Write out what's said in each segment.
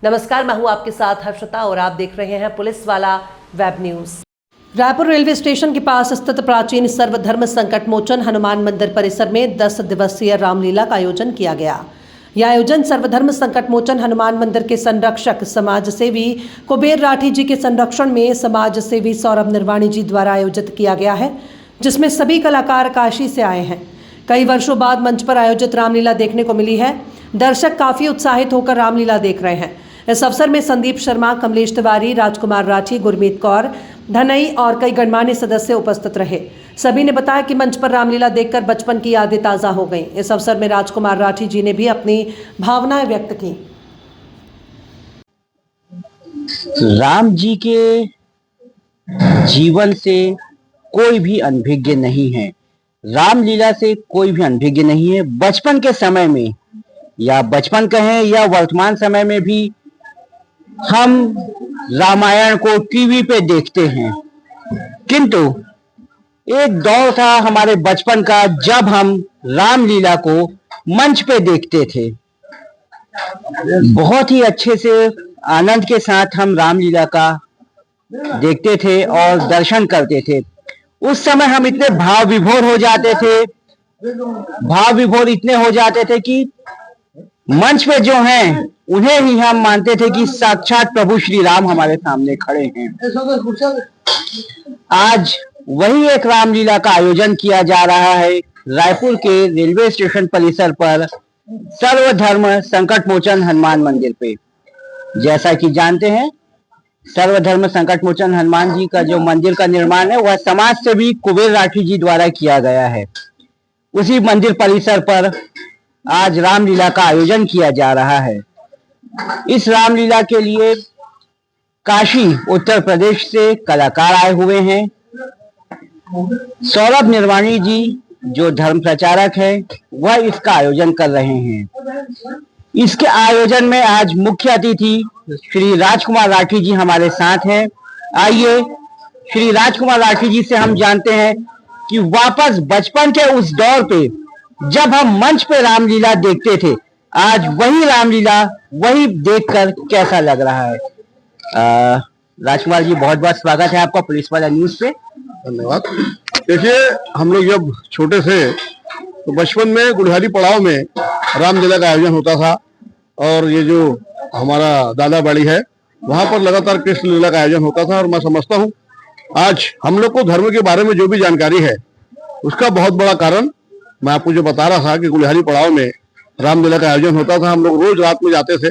नमस्कार, मैं हूं आपके साथ हर्षिता और आप देख रहे हैं पुलिस वाला web news. Raipur railway station के पास स्थित प्राचीन सर्वधर्म संकट मोचन हनुमान मंदिर परिसर में 10 दिवसीय रामलीला का आयोजन किया गया। यह आयोजन सर्वधर्म संकट मोचन हनुमान मंदिर के संरक्षक समाज सेवी कुबेर राठी जी के संरक्षण में समाज सेवी सौरभ निर्वाणी जी द्वारा आयोजित किया गया है, जिसमें सभी कलाकार काशी से आए हैं। कई वर्षों बाद मंच पर आयोजित रामलीला देखने को मिली है। दर्शक काफी उत्साहित होकर रामलीला देख रहे हैं। इस अवसर में संदीप शर्मा, कमलेश तिवारी, राजकुमार राठी, गुरमीत कौर, धनई और कई गणमान्य सदस्य उपस्थित रहे। सभी ने बताया कि मंच पर रामलीला देखकर बचपन की यादें ताज़ा हो गईं। इस अवसर में राजकुमार राठी जी ने भी अपनी भावनाएं व्यक्त की। राम जी के जीवन से कोई भी अनभिज्ञ नहीं है, रामलीला से कोई भी अनभिज्ञ नहीं है। बचपन के समय में या बचपन कहें या वर्तमान समय में भी हम रामायण को टीवी पे देखते हैं, किंतु एक दौर था हमारे बचपन का जब हम रामलीला को मंच पे देखते थे। बहुत ही अच्छे से आनंद के साथ हम रामलीला का देखते थे और दर्शन करते थे। उस समय हम इतने भाव विभोर इतने हो जाते थे कि मंच पे जो हैं उन्हें ही हम मानते थे कि साक्षात प्रभु श्री राम हमारे सामने खड़े हैं। आज वही एक रामलीला का आयोजन किया जा रहा है रायपुर के रेलवे स्टेशन परिसर पर सर्वधर्म संकट मोचन हनुमान मंदिर पे। जैसा कि जानते हैं, सर्वधर्म संकट मोचन हनुमान जी का जो मंदिर का निर्माण है वह समाज सेवी कुबेर राठी जी द्वारा किया गया है। उसी मंदिर परिसर पर आज रामलीला का आयोजन किया जा रहा है। इस रामलीला के लिए काशी उत्तर प्रदेश से कलाकार आए हुए हैं। सौरभ निर्वाणी जी जो धर्म प्रचारक है वह इसका आयोजन कर रहे हैं। इसके आयोजन में आज मुख्य अतिथि श्री राजकुमार राठी जी हमारे साथ हैं। आइए श्री राजकुमार राठी जी से हम जानते हैं कि वापस बचपन के उस दौर पे जब हम मंच पे रामलीला देखते थे, आज वही रामलीला वही देखकर कैसा लग रहा है। राजकुमार जी, बहुत बहुत स्वागत है आपका पुलिस वाला न्यूज पे। धन्यवाद। देखिए, हम लोग जब छोटे थे तो बचपन में गुढ़ियारी पड़ाव में रामलीला का आयोजन होता था और ये जो हमारा दादा बाड़ी है वहां पर लगातार कृष्ण लीला का आयोजन होता था। और मैं समझता हूँ आज हम लोग को धर्म के बारे में जो भी जानकारी है उसका बहुत बड़ा कारण मैं आपको जो बता रहा था कि गुढ़ियारी पड़ाव में रामलीला का आयोजन होता था। हम लोग रोज रात में जाते थे,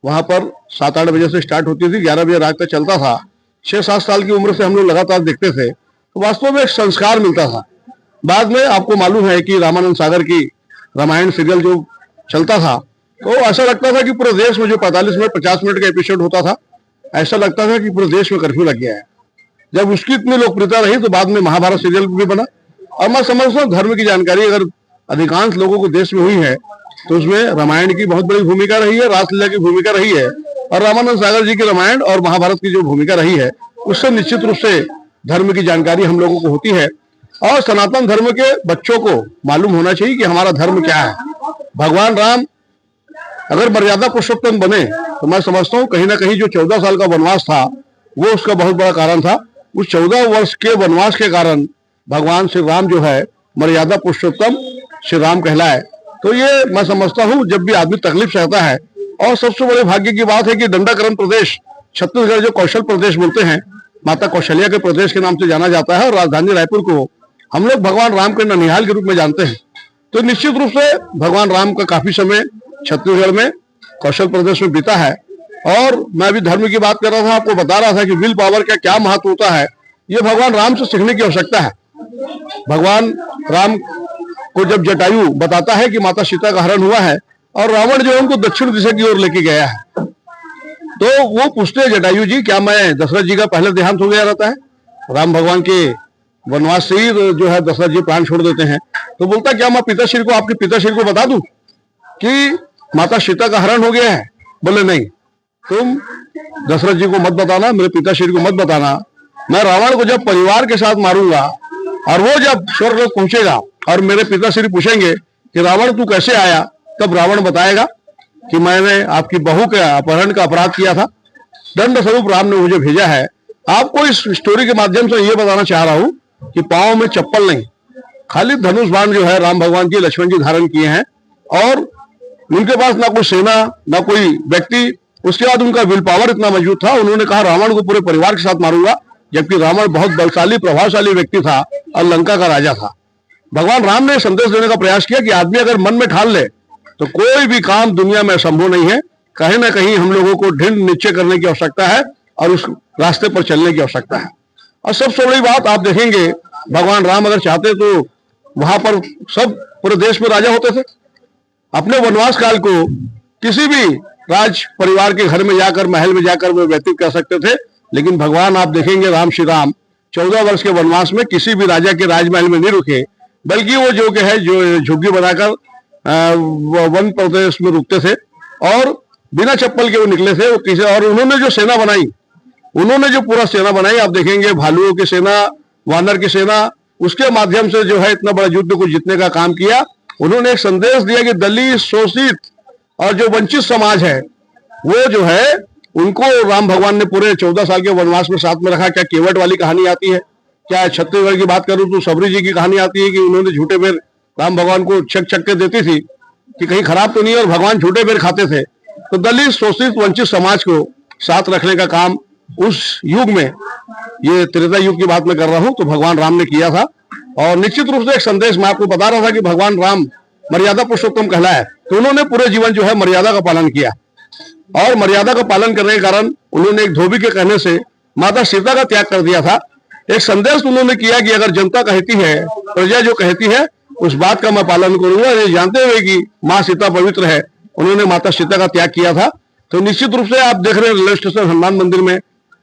वहां पर 7-8 बजे से स्टार्ट होती थी, 11 बजे रात तक चलता था। 6-7 साल की उम्र से हम लोग लगातार देखते थे, तो वास्तव में एक संस्कार मिलता था। बाद में आपको मालूम है कि रामानंद सागर की रामायण सीरियल जो चलता था तो ऐसा लगता था कि पूरे देश में जो 45 मिनट 50 मिनट का एपिसोड होता था, ऐसा लगता था कि पूरे देश में कर्फ्यू लग गया है। जब उसकी इतनी लोकप्रियता रही तो बाद में महाभारत सीरियल भी बना। और मैं समझता हूँ धर्म की जानकारी अगर अधिकांश लोगों को देश में हुई है तो उसमें रामायण की बहुत बड़ी भूमिका रही है, रासलीला की भूमिका रही है, और रामानंद सागर जी के रामायण और महाभारत की जो भूमिका रही है उससे निश्चित रूप से धर्म की जानकारी हम लोगों को होती है। और सनातन धर्म के बच्चों को मालूम होना चाहिए कि हमारा धर्म क्या है। भगवान राम अगर मर्यादा पुरुषोत्तम बने तो मैं समझता हूँ कहीं ना कहीं जो 14 साल का वनवास था वो उसका बहुत बड़ा कारण था। उस 14 वर्ष के वनवास के कारण भगवान श्री राम जो है मर्यादा पुरुषोत्तम श्री राम कहलाए। तो ये मैं समझता हूँ जब भी आदमी तकलीफ सहता है, और सबसे बड़े भाग्य की बात है कि दंडाकरण प्रदेश छत्तीसगढ़ जो कौशल प्रदेश बोलते हैं, माता कौशल्या के प्रदेश के नाम से जाना जाता है, और राजधानी रायपुर को हम लोग भगवान राम के ननिहाल के रूप में जानते हैं। तो निश्चित रूप से भगवान राम का काफी समय छत्तीसगढ़ में कौशल प्रदेश में बीता है। और मैं अभी धर्म की बात कर रहा था, आपको बता रहा था कि विल पावर का क्या महत्व होता है, ये भगवान राम से सीखने की आवश्यकता है। भगवान राम को जब जटायु बताता है कि माता सीता का हरण हुआ है और रावण जो है उनको दक्षिण दिशा की ओर लेके गया है, तो वो पूछते हैं जटायु जी, क्या मैं दशरथ जी का पहले देहांत हो गया रहता है? राम भगवान के वनवास से ही जो है दशरथ जी प्राण छोड़ देते हैं। तो बोलता क्या मैं पिताश्री को, आपके पिताश्री को बता दूं कि माता सीता का हरण हो गया है? बोले नहीं, तुम दशरथ जी को मत बताना, मेरे पिताश्री को मत बताना। मैं रावण को जब परिवार के साथ मारूंगा और वो जब स्वर्ग लोक पहुंचेगा और मेरे पिताश्री पूछेंगे कि रावण तू कैसे आया, तब रावण बताएगा कि मैंने आपकी बहू के अपहरण का अपराध किया था, दंड स्वरूप राम ने मुझे भेजा है। आपको इस स्टोरी के माध्यम से ये बताना चाह रहा हूं कि पांव में चप्पल नहीं, खाली धनुष बाण जो है राम भगवान की लक्ष्मण जी धारण किए हैं, और उनके पास ना कोई सेना ना कोई व्यक्ति। उसके बाद उनका विल पावर इतना मजबूत था, उन्होंने कहा रावण को पूरे परिवार के साथ मारूंगा, जबकि रावण बहुत बलशाली प्रभावशाली व्यक्ति था और लंका का राजा था। भगवान राम ने संदेश देने का प्रयास किया कि आदमी अगर मन में ठान ले तो कोई भी काम दुनिया में संभव नहीं है। कहीं ना कहीं हम लोगों को दृढ़ निश्चय करने की आवश्यकता है और उस रास्ते पर चलने की आवश्यकता है। और सबसे बड़ी बात आप देखेंगे, भगवान राम अगर चाहते तो वहां पर सब पूरे देश में राजा होते थे। अपने वनवास काल को किसी भी राज परिवार के घर में जाकर, महल में जाकर वो व्यतीत कर सकते थे, लेकिन भगवान आप देखेंगे राम श्री राम 14 वर्ष के वनवास में किसी भी राजा के राजमहल में नहीं रुके, बल्कि वो जो कि है जो झुग्गी बनाकर वन प्रदेश में रुकते थे और बिना चप्पल के वो निकले थे। वो किसी और उन्होंने जो सेना बनाई, उन्होंने जो पूरा सेना बनाई, आप देखेंगे भालुओं की सेना, वानर की सेना, उसके माध्यम से जो है इतना बड़ा युद्ध को जीतने का काम किया। उन्होंने एक संदेश दिया कि दलित, शोषित और जो वंचित समाज है वो जो है उनको राम भगवान ने पूरे 14 साल के वनवास में साथ में रखा। क्या केवट वाली कहानी आती है, क्या छत्तीसगढ़ की बात करूं तो सबरी जी की कहानी आती है कि उन्होंने झूठे बेर राम भगवान को चक्के देती थी कि कहीं खराब तो नहीं है, और भगवान झूठे बेर खाते थे। तो दलित, शोषित, वंचित समाज को साथ रखने का काम उस युग में, ये त्रेता युग की बात मैं कर रहा हूं, तो भगवान राम ने किया था। और निश्चित रूप से एक संदेश मैं आपको बता रहा था कि भगवान राम मर्यादा पुरुषोत्तम कहलाए, तो उन्होंने पूरे जीवन जो है मर्यादा का पालन किया, और मर्यादा का पालन करने के कारण उन्होंने एक धोबी के कहने से माता सीता का त्याग कर दिया था। एक संदेश उन्होंने किया कि अगर जनता कहती है, प्रजा जो कहती है, उस बात का मैं पालन करूंगा। ये जानते हुए कि माँ सीता पवित्र है, उन्होंने माता सीता का त्याग किया था। तो निश्चित रूप से आप देख रहे हैं रेलवे स्टेशन हनुमान मंदिर में,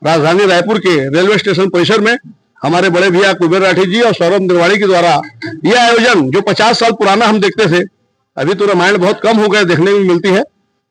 राजधानी रायपुर के रेलवे स्टेशन परिसर में हमारे बड़े भैया कुबेर राठी जी और सौरभ निर्वाणी के द्वारा यह आयोजन जो 50 साल पुराना हम देखते थे, अभी तो रामायण बहुत कम हो गए देखने में मिलती है,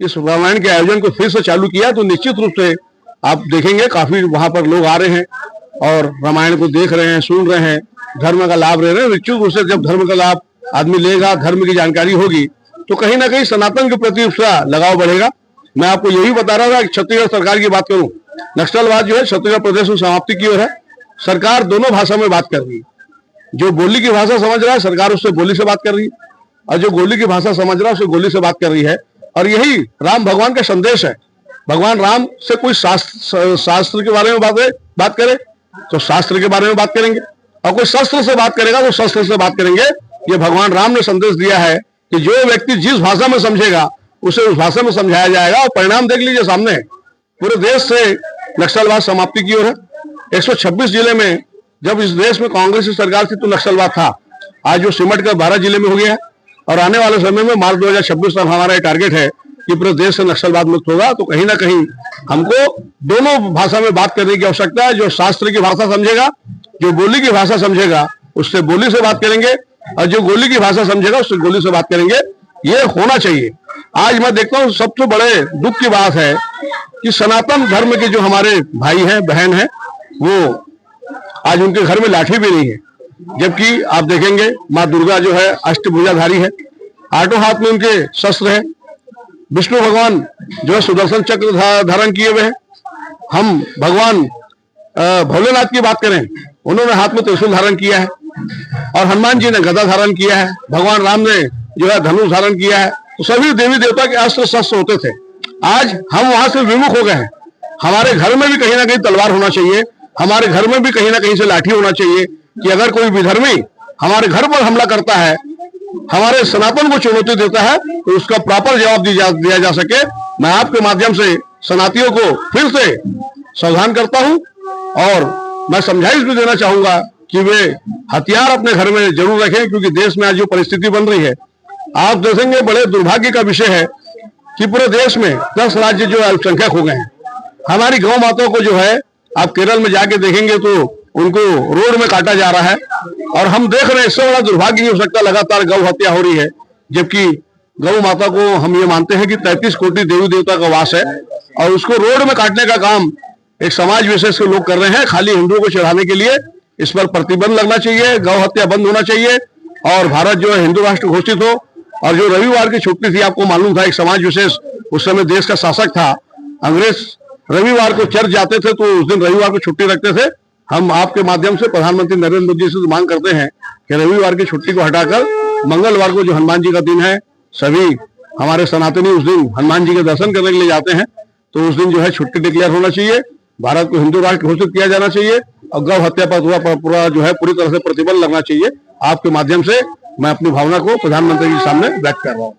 इस रामायण के आयोजन को फिर से चालू किया। तो निश्चित रूप से आप देखेंगे काफी वहां पर लोग आ रहे हैं और रामायण को देख रहे हैं, सुन रहे हैं, धर्म का लाभ ले रहे हैं। निश्चित रूप से जब धर्म का लाभ आदमी लेगा, धर्म की जानकारी होगी, तो कहीं ना कहीं सनातन के प्रति उसका लगाव बढ़ेगा। मैं आपको यही बता रहा था कि छत्तीसगढ़ सरकार की बात करूं, नक्सलवाद जो है छत्तीसगढ़ प्रदेश में समाप्ति की ओर है। सरकार दोनों भाषा में बात कर रही है, जो बोली की भाषा समझ रहा है सरकार उससे बोली से बात कर रही है, और जो गोली की भाषा समझ रहा है उससे गोली से बात कर रही है। और यही राम भगवान का संदेश है। भगवान राम से कोई शास्त्र के बारे में बात करे तो शास्त्र के बारे में बात करेंगे, और कोई शस्त्र से बात करेगा तो शस्त्र से बात करेंगे। ये भगवान राम ने संदेश दिया है कि जो व्यक्ति जिस भाषा में समझेगा उसे उस भाषा में समझाया जाएगा। और परिणाम देख लीजिए सामने, पूरे देश से नक्सलवाद समाप्ति की ओर है। 126 जिले में जब इस देश में कांग्रेस की सरकार थी तो नक्सलवाद था, आज वो सिमट कर 12 जिले में हो गया है। और आने वाले समय में मार्च 2026 तक हमारा टारगेट है कि पूरे देश से नक्सलवाद मुक्त होगा। तो कहीं ना कहीं हमको दोनों भाषा में बात करने की आवश्यकता है। जो शास्त्र की भाषा समझेगा, जो बोली की भाषा समझेगा, उससे बोली से बात करेंगे, और जो गोली की भाषा समझेगा उससे गोली से बात करेंगे। ये होना चाहिए। आज मैं देखता हूँ सबसे बड़े दुख की बात है कि सनातन धर्म के जो हमारे भाई हैं, बहन हैं, वो आज उनके घर में लाठी भी नहीं है, जबकि आप देखेंगे माँ दुर्गा जो है अष्टभुजाधारी है, आठों हाथ में उनके शस्त्र है। विष्णु भगवान जो है सुदर्शन चक्र धारण किए हुए हैं। हम भगवान भोलेनाथ की बात करें, उन्होंने हाथ में त्रिशूल धारण किया है, और हनुमान जी ने गदा धारण किया है, भगवान राम ने जो है धनुष धारण किया है। तो सभी देवी देवता के अस्त्र शस्त्र होते थे। आज हम वहां से विमुख हो गए हैं। हमारे घर में भी कहीं ना कहीं तलवार होना चाहिए, हमारे घर में भी कहीं ना कहीं से लाठी होना चाहिए, कि अगर कोई विधर्मी हमारे घर पर हमला करता है, हमारे सनातन को चुनौती देता है, तो उसका प्रॉपर जवाब दिया जा सके। मैं आपके माध्यम से सनातियों को फिर से सावधान करता हूं, और मैं समझाइश भी देना चाहूंगा कि वे हथियार अपने घर में जरूर रखें, क्योंकि देश में आज जो परिस्थिति बन रही है, आप देखेंगे बड़े दुर्भाग्य का विषय है कि पूरे देश में 10 राज्य जो अल्पसंख्यक हो गए हैं। हमारी गौ माताओं को जो है आप केरल में जाके देखेंगे तो उनको रोड में काटा जा रहा है, और हम देख रहे हैं इससे बड़ा दुर्भाग्य नहीं हो सकता, लगातार गौ हत्या हो रही है। जबकि गौ माता को हम ये मानते हैं कि 33 कोटि देवी देवता का वास है, और उसको रोड में काटने का काम एक समाज विशेष के लोग कर रहे हैं खाली हिंदुओं को चढ़ाने के लिए। इस पर प्रतिबंध लगना चाहिए, गौ हत्या बंद होना चाहिए, और भारत जो है हिंदू राष्ट्र घोषित हो। और जो रविवार की छुट्टी थी, आपको मालूम था एक समाज विशेष उस समय देश का शासक था। अंग्रेज रविवार को चर्च जाते थे तो उस दिन रविवार को छुट्टी रखते थे। हम आपके माध्यम से प्रधानमंत्री नरेंद्र मोदी से मांग करते हैं कि रविवार की छुट्टी को हटाकर मंगलवार को जो हनुमान जी का दिन है, सभी हमारे सनातनी उस दिन हनुमान जी के दर्शन करने के लिए जाते हैं, तो उस दिन जो है छुट्टी डिक्लेयर होना चाहिए। भारत को हिंदू राष्ट्र घोषित किया जाना चाहिए और गौ हत्या पर पूरा जो है पूरी तरह से प्रतिबंध लगना चाहिए। आपके माध्यम से मैं अपनी भावना को प्रधानमंत्री जी के सामने व्यक्त कर रहा हूँ।